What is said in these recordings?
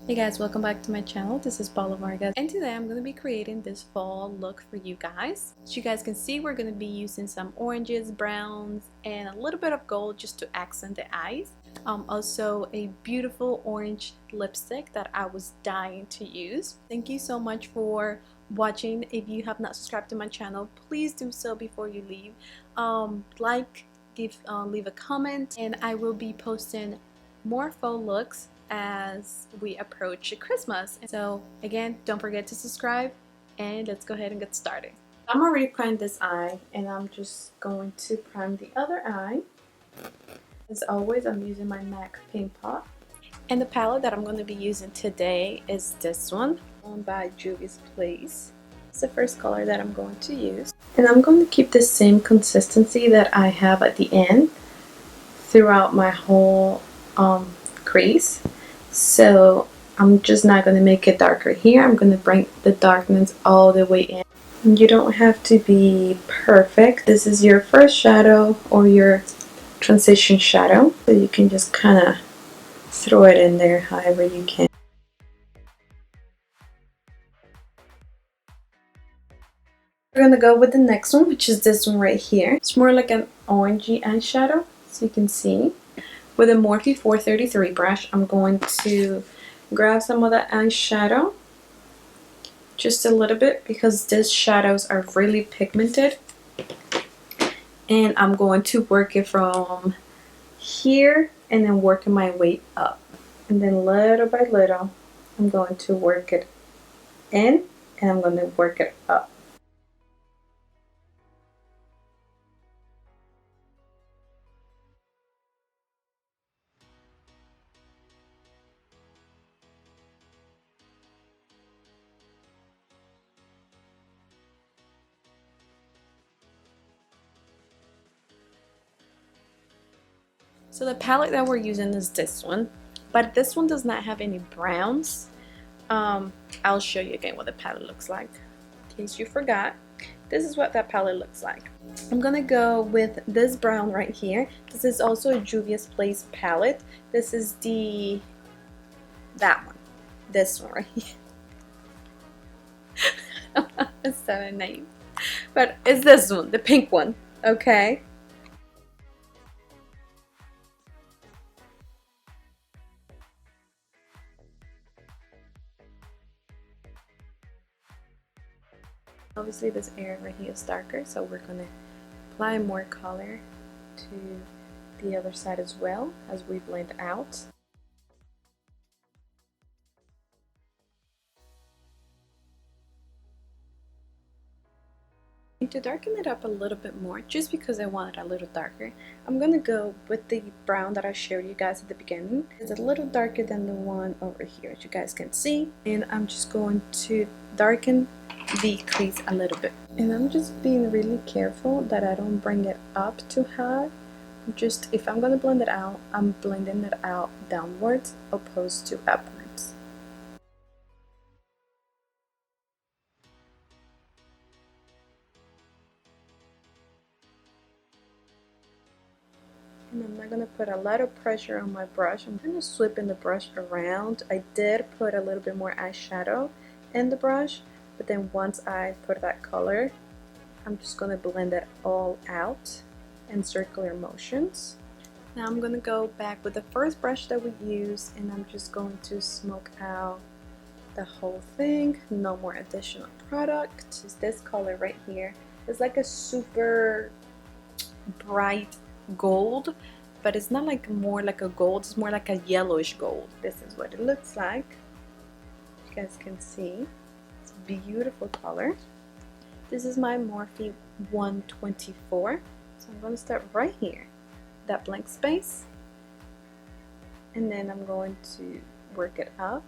Hey guys, welcome back to my channel. This is Paula Vargas, and today I'm going to be creating this fall look for you guys. As you guys can see, we're going to be using some oranges, browns, and a little bit of gold just to accent the eyes. Also a beautiful orange lipstick that I was dying to use. Thank you so much for watching. If you have not subscribed to my channel, please do so before you leave. Leave a comment, and I will be posting more faux looks as we approach Christmas. So again, don't forget to subscribe, and let's go ahead and get started. I'm already primed this eye, and I'm just going to prime the other eye. As always, I'm using my MAC Paint Pot. And the palette that I'm going to be using today is this one by Juvia's Place. It's the first color that I'm going to use. And I'm going to keep the same consistency that I have at the end throughout my whole crease. So I'm just not going to make it darker here. I'm going to bring the darkness all the way in. You don't have to be perfect. This is your first shadow or your transition shadow, so you can just kind of throw it in there however you can. We're going to go with the next one, which is this one right here. It's more like an orangey eyeshadow, so you can see. With a Morphe 433 brush, I'm going to grab some of that eyeshadow, just a little bit, because these shadows are really pigmented. And I'm going to work it from here and then working my way up. And then little by little, I'm going to work it in and I'm going to work it up. So the palette that we're using is this one, but this one does not have any browns. I'll show you again what the palette looks like. In case you forgot, this is what that palette looks like. I'm gonna go with this brown right here. This is also a Juvia's Place palette. This is that one. This one right here. It's not a name, but it's this one, the pink one. Okay. Obviously this area right here is darker, so we're going to apply more color to the other side as well as we blend out. To darken it up a little bit more, just because I want it a little darker, I'm going to go with the brown that I showed you guys at the beginning. It's a little darker than the one over here, as you guys can see. And I'm just going to darken the crease a little bit. And I'm just being really careful that I don't bring it up too high. Just, if I'm going to blend it out, I'm blending it out downwards opposed to upwards. And I'm not going to put a lot of pressure on my brush. I'm kind of sweeping the brush around. I did put a little bit more eyeshadow in the brush, but then once I put that color, I'm just going to blend it all out in circular motions. Now I'm going to go back with the first brush that we used, and I'm just going to smoke out the whole thing. No more additional product. It's this color right here. It's like a super bright gold, but it's not like more like a gold, it's more like a yellowish gold. This is what it looks like. You guys can see it's a beautiful color. This is my Morphe 124, so I'm going to start right here, that blank space, and then I'm going to work it up.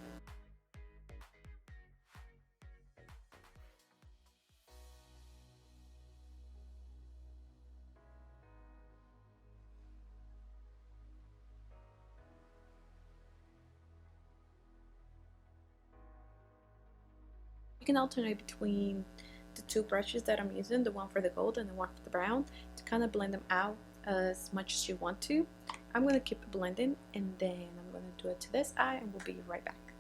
You can alternate between the two brushes that I'm using, the one for the gold and the one for the brown, to kind of blend them out as much as you want to. I'm going to keep blending, and then I'm going to do it to this eye, and we'll be right back.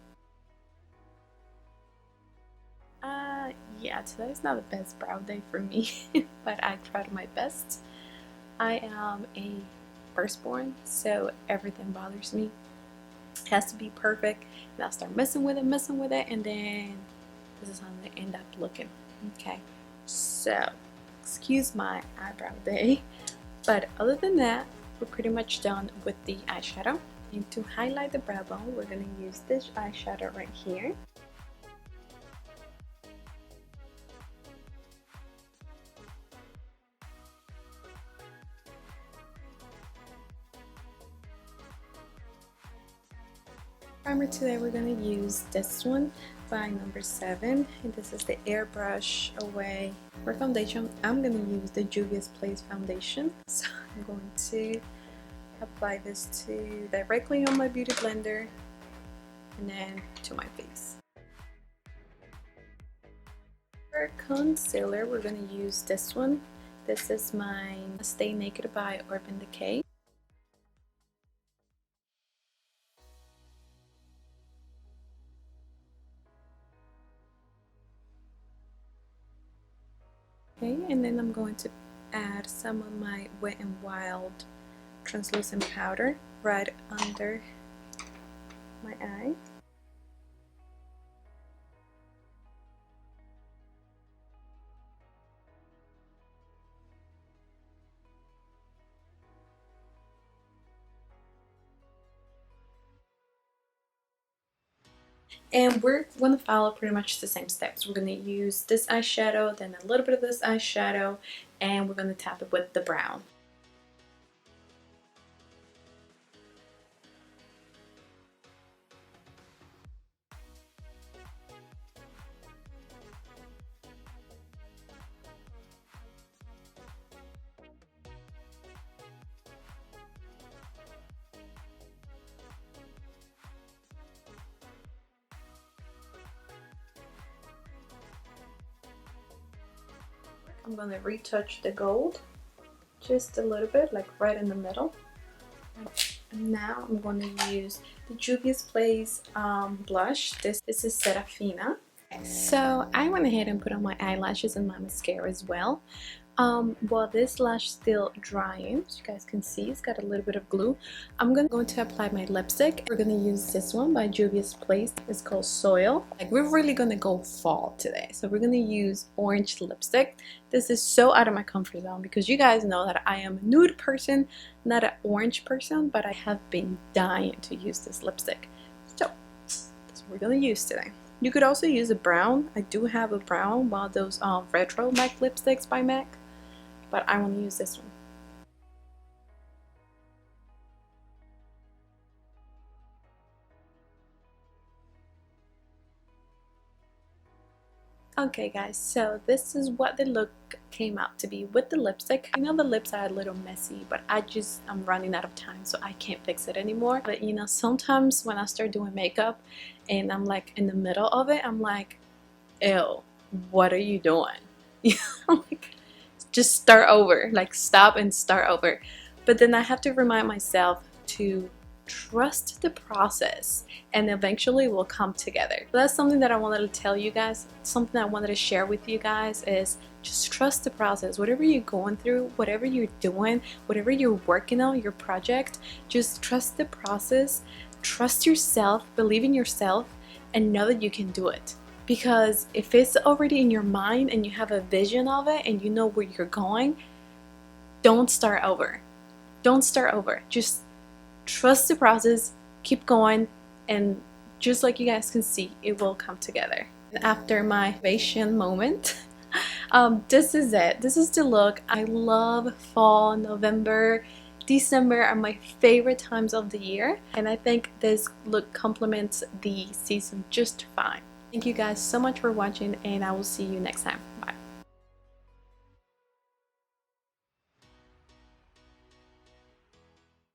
Yeah, today's not the best brow day for me, but I tried my best. I am a firstborn, so everything bothers me. It has to be perfect, and I'll start messing with it, and then this is how they end up looking. Okay, so excuse my eyebrow day, but other than that, we're pretty much done with the eyeshadow. And to highlight the brow bone, we're going to use this eyeshadow right here. Primer today, we're going to use this one by number 7, and this is the Airbrush Away. For foundation, I'm going to use the Juvia's Place foundation, so I'm going to apply this directly on my beauty blender and then to my face. For concealer, we're going to use this one. This is my Stay Naked by Urban Decay. Okay, and then I'm going to add some of my Wet n Wild translucent powder right under my eye. And we're going to follow pretty much the same steps. We're going to use this eyeshadow, then a little bit of this eyeshadow, and we're going to tap it with the brown. I'm going to retouch the gold just a little bit, like right in the middle. And now I'm going to use the Juvia's Place blush. This is Serafina. So I went ahead and put on my eyelashes and my mascara as well. While this lash is still drying, as you guys can see, it's got a little bit of glue. I'm going to apply my lipstick. We're going to use this one by Juvia's Place. It's called Soil. Like, we're really going to go fall today. So we're going to use orange lipstick. This is so out of my comfort zone because you guys know that I am a nude person, not an orange person, but I have been dying to use this lipstick. So that's what we're going to use today. You could also use a brown. I do have a brown, one of those retro MAC lipsticks by MAC, but I want to use this one. Okay guys, so this is what the look came out to be with the lipstick. I know the lips are a little messy, but I'm running out of time, so I can't fix it anymore. But you know, sometimes when I start doing makeup and I'm like in the middle of it, I'm like, ew, what are you doing? Like, just start over, like stop and start over. But then I have to remind myself to trust the process and eventually we'll come together. That's something that I wanted to tell you guys, something I wanted to share with you guys, is just trust the process. Whatever you're going through, whatever you're doing, whatever you're working on, your project, just trust the process, trust yourself, believe in yourself, and know that you can do it. Because if it's already in your mind and you have a vision of it and you know where you're going, don't start over. Don't start over. Just trust the process, keep going, and just like you guys can see, it will come together. After my motivation moment, this is it. This is the look. I love fall. November, December are my favorite times of the year, and I think this look complements the season just fine. Thank you guys so much for watching, and I will see you next time.